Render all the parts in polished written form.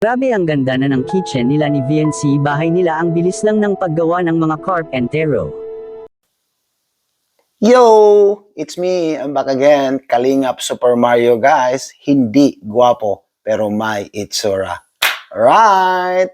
Grabe ang ganda na ng kitchen nila ni VNC, bahay nila ang bilis lang ng paggawa ng mga carpentero. Yo! It's me, I'm back again, Kalingap Super Mario guys. Hindi guwapo, pero may itsura. Alright!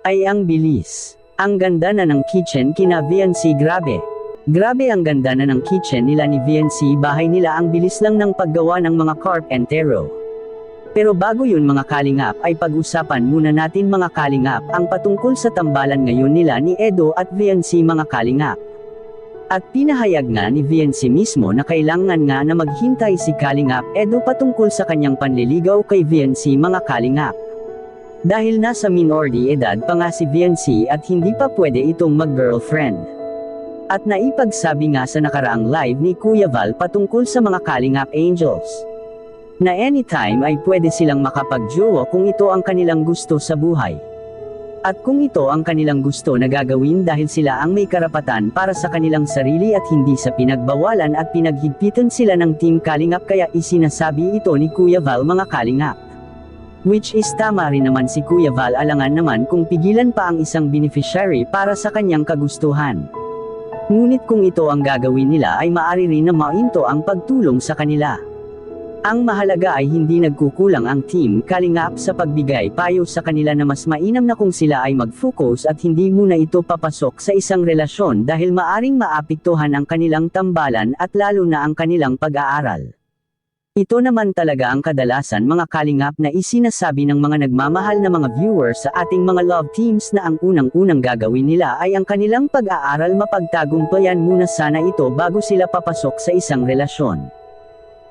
Ay ang bilis. Ang ganda na ng kitchen kina VNC, grabe. Grabe ang ganda na ng kitchen nila ni VNC, bahay nila ang bilis lang ng paggawa ng mga carpentero. Pero bago yun mga kalingap, ay pag-usapan muna natin mga kalingap ang patungkol sa tambalan ngayon nila ni Edo at VNC mga kalingap. At pinahayag nga ni VNC mismo na kailangan nga na maghintay si Kalingap Edo patungkol sa kanyang panliligaw kay VNC mga kalingap. Dahil nasa minority edad pa nga si VNC at hindi pa pwede itong mag-girlfriend. At naipagsabi nga sa nakaraang live ni Kuya Val patungkol sa mga Kalingap Angels, na anytime ay pwede silang makapag-jowa kung ito ang kanilang gusto sa buhay. At kung ito ang kanilang gusto na gagawin dahil sila ang may karapatan para sa kanilang sarili at hindi sa pinagbawalan at pinaghigpitan sila ng Team Kalingap, kaya isinasabi ito ni Kuya Val mga Kalingap. Which is tama rin naman si Kuya Val, alangan naman kung pigilan pa ang isang beneficiary para sa kanyang kagustuhan. Ngunit kung ito ang gagawin nila ay maaari rin na mainto ang pagtulong sa kanila. Ang mahalaga ay hindi nagkukulang ang Team Kalingap sa pagbigay payo sa kanila na mas mainam na kung sila ay mag-focus at hindi muna ito papasok sa isang relasyon dahil maaring maapektuhan ang kanilang tambalan at lalo na ang kanilang pag-aaral. Ito naman talaga ang kadalasan mga kalingap na isinasabi ng mga nagmamahal na mga viewers sa ating mga love teams, na ang unang-unang gagawin nila ay ang kanilang pag-aaral. Mapagtagumpayan muna sana ito bago sila papasok sa isang relasyon.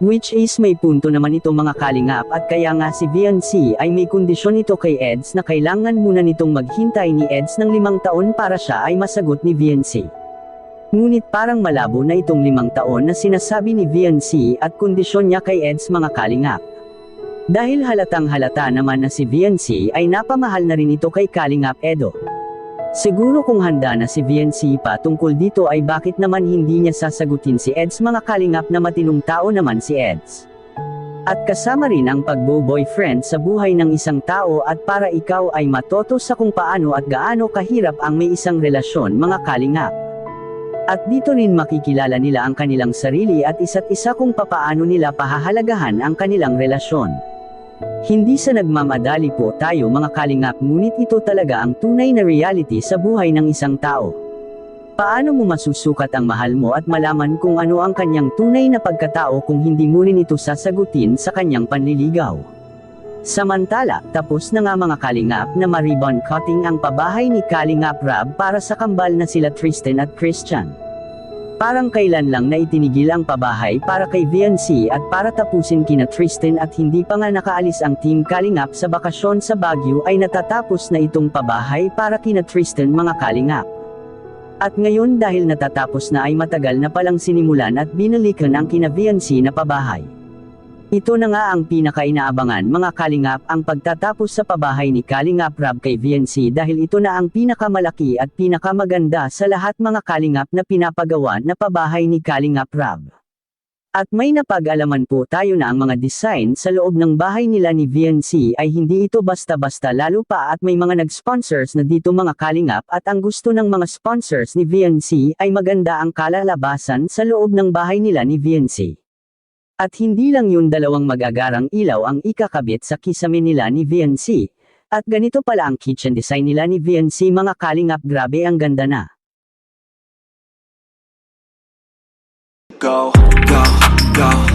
Which is may punto naman ito mga kalingap, at kaya nga si VNC ay may kondisyon ito kay Eds na kailangan muna nitong maghintay ni Eds ng 5 taon para siya ay masagot ni VNC. Ngunit parang malabo na itong 5 taon na sinasabi ni VNC at kondisyon niya kay Eds mga kalingap. Dahil halatang halata naman na si VNC ay napamahal na rin ito kay Kalingap Edo. Siguro kung handa na si VNC pa tungkol dito ay bakit naman hindi niya sasagutin si Eds mga kalingap, na matinong tao naman si Eds. At kasama rin ang pagbo-boyfriend sa buhay ng isang tao, at para ikaw ay matoto sa kung paano at gaano kahirap ang may isang relasyon mga kalingap. At dito rin makikilala nila ang kanilang sarili at isa't isa kung papaano nila pahahalagahan ang kanilang relasyon. Hindi sa nagmamadali po tayo mga kalingap, ngunit ito talaga ang tunay na reality sa buhay ng isang tao. Paano mo masusukat ang mahal mo at malaman kung ano ang kanyang tunay na pagkatao kung hindi mo rin ito sasagutin sa kanyang panliligaw? Samantala, tapos na nga mga kalingap na ma-ribbon cutting ang pabahay ni Kalingap Rab para sa kambal na sila Tristan at Christian. Parang kailan lang na itinigil ang pabahay para kay VNC at para tapusin kina Tristan, at hindi pa nga nakaalis ang Team Kalingap sa bakasyon sa Baguio ay natatapos na itong pabahay para kina Tristan mga kalingap. At ngayon dahil natatapos na ay matagal na palang sinimulan at binalikan ang kina VNC na pabahay. Ito na nga ang pinaka-inaabangan mga kalingap, ang pagtatapos sa pabahay ni Kalingap Rab kay VNC, dahil ito na ang pinakamalaki at pinakamaganda sa lahat mga kalingap na pinapagawa na pabahay ni Kalingap Rab. At may napag-alaman po tayo na ang mga design sa loob ng bahay nila ni VNC ay hindi ito basta-basta, lalo pa at may mga nag-sponsors na dito mga kalingap, at ang gusto ng mga sponsors ni VNC ay maganda ang kalalabasan sa loob ng bahay nila ni VNC. At hindi lang yun, 2 magagarang ilaw ang ikakabit sa kisame nila ni VNC. At ganito pala ang kitchen design nila ni VNC mga kalingap, grabe ang ganda na. Go, go, go.